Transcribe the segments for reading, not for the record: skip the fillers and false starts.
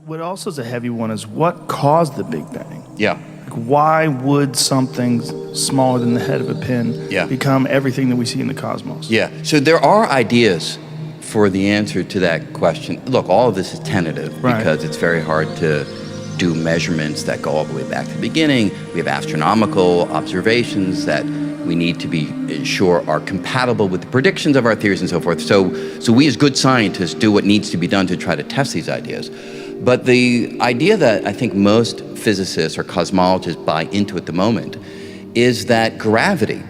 What also is a heavy one is what caused the Big Bang? Yeah. Like, why would something smaller than the head of a pin become everything that we see in the cosmos? Yeah. So there are ideas for the answer to that question. Look, all of this is tentative because it's very hard to do measurements that go all the way back to the beginning. We have astronomical observations that we need to be sure are compatible with the predictions of our theories and so forth. So we as good scientists do what needs to be done to try to test these ideas. But the idea that I think most physicists or cosmologists buy into at the moment is that gravity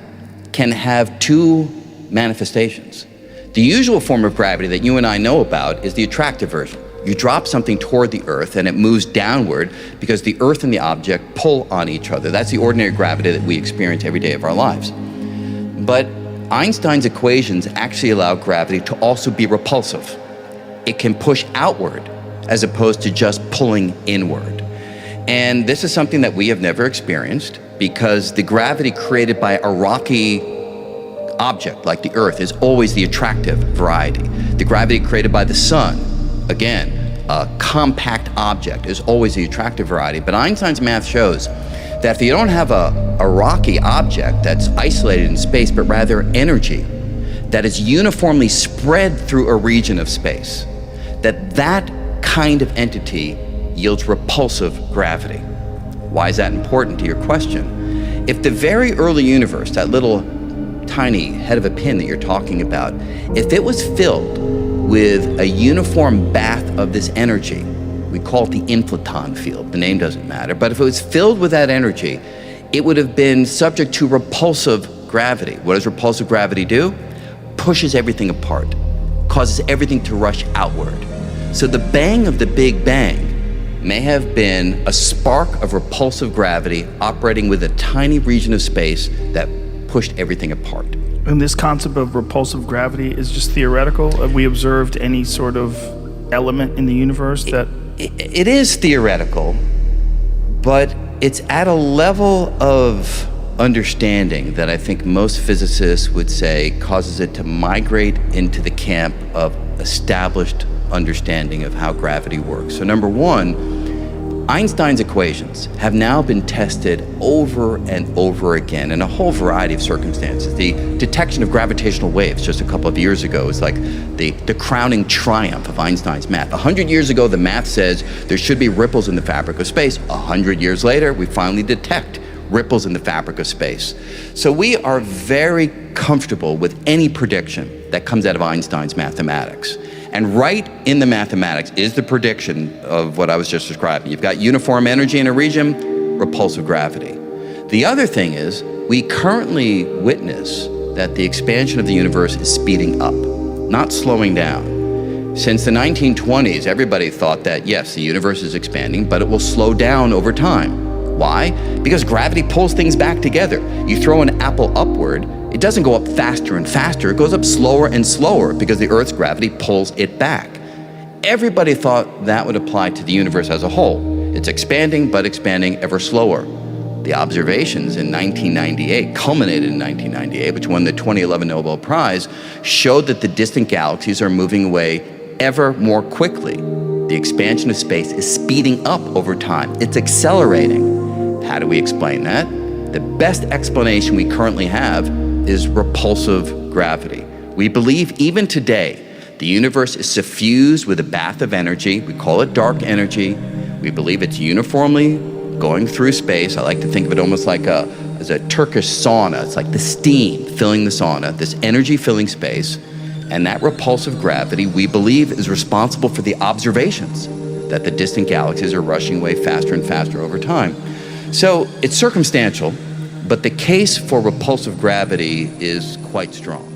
can have two manifestations. The usual form of gravity that you and I know about is the attractive version. You drop something toward the Earth and it moves downward because the Earth and the object pull on each other. That's the ordinary gravity that we experience every day of our lives. But Einstein's equations actually allow gravity to also be repulsive. It can push outward as opposed to just pulling inward. And this is something that we have never experienced because the gravity created by a rocky object like the Earth is always the attractive variety. The gravity created by the sun, again, a compact object, is always the attractive variety. But Einstein's math shows that if you don't have a rocky object that's isolated in space, but rather energy that is uniformly spread through a region of space, that kind of entity yields repulsive gravity. Why is that important to your question? If the very early universe, that little tiny head of a pin that you're talking about, if it was filled with a uniform bath of this energy, we call it the inflaton field, the name doesn't matter, but if it was filled with that energy, it would have been subject to repulsive gravity. What does repulsive gravity do? Pushes everything apart, causes everything to rush outward. So the bang of the Big Bang may have been a spark of repulsive gravity operating with a tiny region of space that pushed everything apart. And this concept of repulsive gravity is just theoretical? Have we observed any sort of element in the universe that... It is theoretical, but it's at a level of understanding that I think most physicists would say causes it to migrate into the camp of established understanding of how gravity works. So number one, Einstein's equations have now been tested over and over again in a whole variety of circumstances. The detection of gravitational waves just a couple of years ago is like the crowning triumph of Einstein's math. 100 years ago, the math says there should be ripples in the fabric of space. 100 years later, we finally detect ripples in the fabric of space. So we are very comfortable with any prediction that comes out of Einstein's mathematics. And right in the mathematics is the prediction of what I was just describing. You've got uniform energy in a region, repulsive gravity. The other thing is, we currently witness that the expansion of the universe is speeding up, not slowing down. Since the 1920s, everybody thought that, yes, the universe is expanding, but it will slow down over time. Why? Because gravity pulls things back together. You throw an apple upward, it doesn't go up faster and faster, it goes up slower and slower because the Earth's gravity pulls it back. Everybody thought that would apply to the universe as a whole. It's expanding, but expanding ever slower. The observations in 1998, culminated in 1998, which won the 2011 Nobel Prize, showed that the distant galaxies are moving away ever more quickly. The expansion of space is speeding up over time. It's accelerating. How do we explain that? The best explanation we currently have is repulsive gravity. We believe even today, the universe is suffused with a bath of energy. We call it dark energy. We believe it's uniformly going through space. I like to think of it almost like as a Turkish sauna. It's like the steam filling the sauna, this energy filling space. And that repulsive gravity, we believe, is responsible for the observations that the distant galaxies are rushing away faster and faster over time. So it's circumstantial, but the case for repulsive gravity is quite strong.